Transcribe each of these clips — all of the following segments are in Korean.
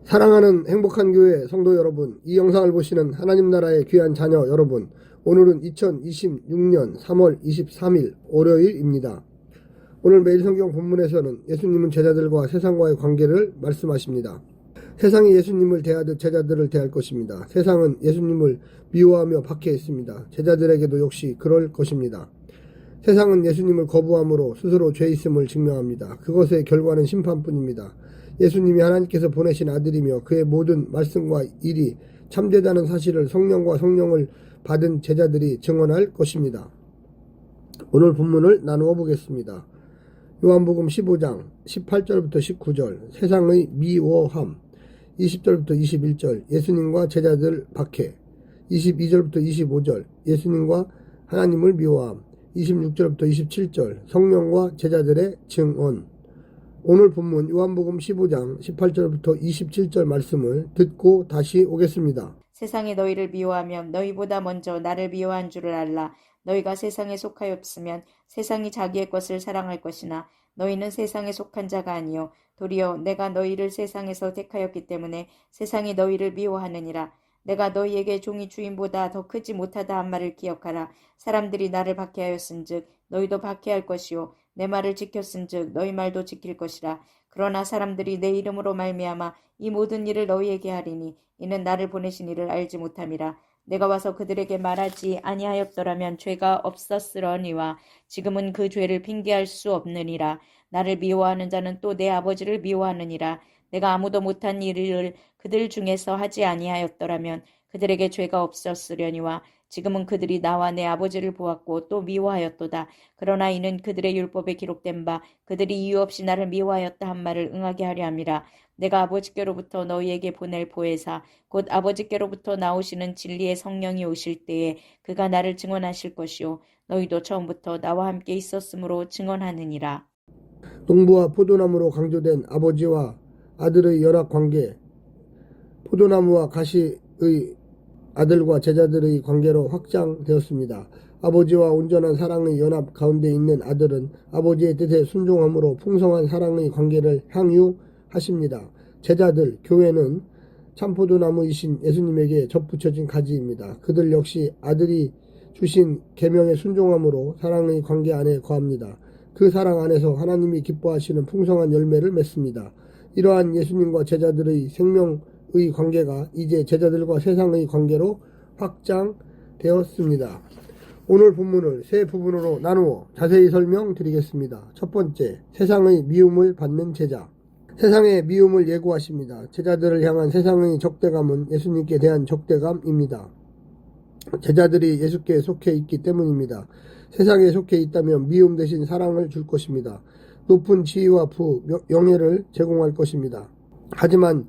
사랑하는 행복한 교회 성도 여러분, 이 영상을 보시는 하나님 나라의 귀한 자녀 여러분, 오늘은 2026년 3월 23일 월요일입니다. 오늘 매일 성경 본문에서는 예수님은 제자들과 세상과의 관계를 말씀하십니다. 세상이 예수님을 대하듯 제자들을 대할 것입니다. 세상은 예수님을 미워하며 박해했습니다. 제자들에게도 역시 그럴 것입니다. 세상은 예수님을 거부함으로 스스로 죄 있음을 증명합니다. 그것의 결과는 심판뿐입니다. 예수님이 하나님께서 보내신 아들이며 그의 모든 말씀과 일이 참되다는 사실을 성령과 성령을 받은 제자들이 증언할 것입니다. 오늘 본문을 나누어 보겠습니다. 요한복음 15장 18절부터 19절 세상의 미워함, 20절부터 21절 예수님과 제자들 박해, 22절부터 25절 예수님과 하나님을 미워함, 26절부터 27절 성령과 제자들의 증언. 오늘 본문 요한복음 15장 18절부터 27절 말씀을 듣고 다시 오겠습니다. 세상이 너희를 미워하면 너희보다 먼저 나를 미워한 줄을 알라. 너희가 세상에 속하였으면 세상이 자기의 것을 사랑할 것이나 너희는 세상에 속한 자가 아니요 도리어 내가 너희를 세상에서 택하였기 때문에 세상이 너희를 미워하느니라. 내가 너희에게 종이 주인보다 더 크지 못하다 한 말을 기억하라. 사람들이 나를 박해하였은즉 너희도 박해할 것이요 내 말을 지켰은즉 너희 말도 지킬 것이라. 그러나 사람들이 내 이름으로 말미암아 이 모든 일을 너희에게 하리니 이는 나를 보내신 이를 알지 못함이라. 내가 와서 그들에게 말하지 아니하였더라면 죄가 없었으려니와 지금은 그 죄를 핑계할 수 없느니라. 나를 미워하는 자는 또 내 아버지를 미워하느니라. 내가 아무도 못한 일을 그들 중에서 하지 아니하였더라면 그들에게 죄가 없었으려니와 지금은 그들이 나와 내 아버지를 보았고 또 미워하였도다. 그러나 이는 그들의 율법에 기록된 바 그들이 이유 없이 나를 미워하였다 한 말을 응하게 하려 함이라. 내가 아버지께로부터 너희에게 보낼 보혜사 곧 아버지께로부터 나오시는 진리의 성령이 오실 때에 그가 나를 증언하실 것이요 너희도 처음부터 나와 함께 있었으므로 증언하느니라. 농부와 포도나무로 강조된 아버지와 아들의 연합관계, 포도나무와 가시의 아들과 제자들의 관계로 확장되었습니다. 아버지와 온전한 사랑의 연합 가운데 있는 아들은 아버지의 뜻에 순종함으로 풍성한 사랑의 관계를 향유하십니다. 제자들, 교회는 참포도나무이신 예수님에게 접붙여진 가지입니다. 그들 역시 아들이 주신 계명에 순종함으로 사랑의 관계 안에 거합니다. 그 사랑 안에서 하나님이 기뻐하시는 풍성한 열매를 맺습니다. 이러한 예수님과 제자들의 생명의 관계가 이제 제자들과 세상의 관계로 확장되었습니다. 오늘 본문을 세 부분으로 나누어 자세히 설명드리겠습니다. 첫 번째, 세상의 미움을 받는 제자. 세상의 미움을 예고하십니다. 제자들을 향한 세상의 적대감은 예수님께 대한 적대감입니다. 제자들이 예수께 속해 있기 때문입니다. 세상에 속해 있다면 미움 대신 사랑을 줄 것입니다. 높은 지위와 부, 영예를 제공할 것입니다. 하지만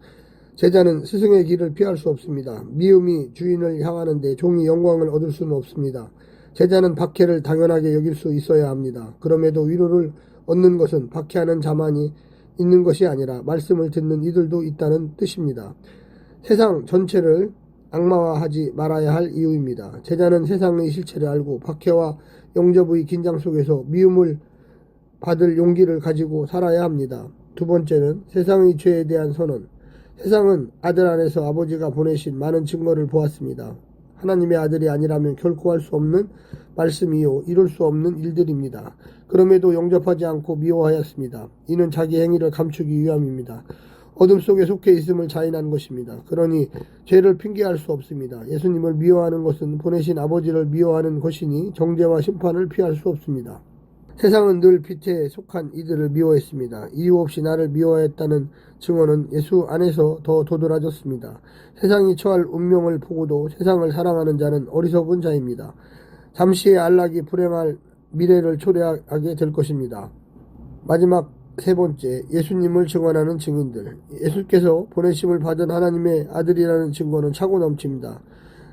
제자는 스승의 길을 피할 수 없습니다. 미움이 주인을 향하는데 종이 영광을 얻을 수는 없습니다. 제자는 박해를 당연하게 여길 수 있어야 합니다. 그럼에도 위로를 얻는 것은 박해하는 자만이 있는 것이 아니라 말씀을 듣는 이들도 있다는 뜻입니다. 세상 전체를 악마화하지 말아야 할 이유입니다. 제자는 세상의 실체를 알고 박해와 영접의 긴장 속에서 미움을 받을 용기를 가지고 살아야 합니다. 두 번째는 세상의 죄에 대한 선언. 세상은 아들 안에서 아버지가 보내신 많은 증거를 보았습니다. 하나님의 아들이 아니라면 결코 할 수 없는 말씀이요 이룰 수 없는 일들입니다. 그럼에도 영접하지 않고 미워하였습니다. 이는 자기 행위를 감추기 위함입니다. 어둠 속에 속해 있음을 자인한 것입니다. 그러니 죄를 핑계할 수 없습니다. 예수님을 미워하는 것은 보내신 아버지를 미워하는 것이니 정죄와 심판을 피할 수 없습니다. 세상은 늘 빛에 속한 이들을 미워했습니다. 이유 없이 나를 미워했다는 증언은 예수 안에서 더 도드라졌습니다. 세상이 처할 운명을 보고도 세상을 사랑하는 자는 어리석은 자입니다. 잠시의 안락이 불행할 미래를 초래하게 될 것입니다. 마지막 세 번째, 예수님을 증언하는 증인들. 예수께서 보내심을 받은 하나님의 아들이라는 증거는 차고 넘칩니다.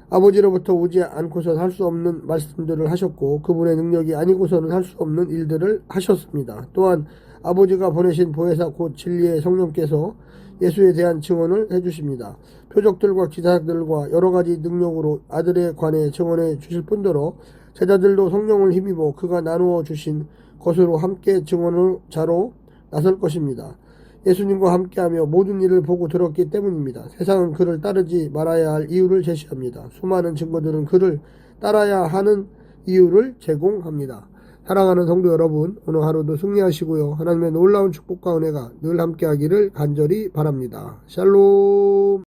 아버지로부터 오지 않고선 할 수 없는 말씀들을 하셨고 그분의 능력이 아니고서는 할 수 없는 일들을 하셨습니다. 또한 아버지가 보내신 보혜사 곧 진리의 성령께서 예수에 대한 증언을 해주십니다. 표적들과 기사들과 여러가지 능력으로 아들에 관해 증언해 주실 뿐더러 제자들도 성령을 힘입어 그가 나누어 주신 것으로 함께 증언을 자로 나설 것입니다. 예수님과 함께하며 모든 일을 보고 들었기 때문입니다. 세상은 그를 따르지 말아야 할 이유를 제시합니다. 수많은 증거들은 그를 따라야 하는 이유를 제공합니다. 사랑하는 성도 여러분, 오늘 하루도 승리하시고요. 하나님의 놀라운 축복과 은혜가 늘 함께하기를 간절히 바랍니다. 샬롬.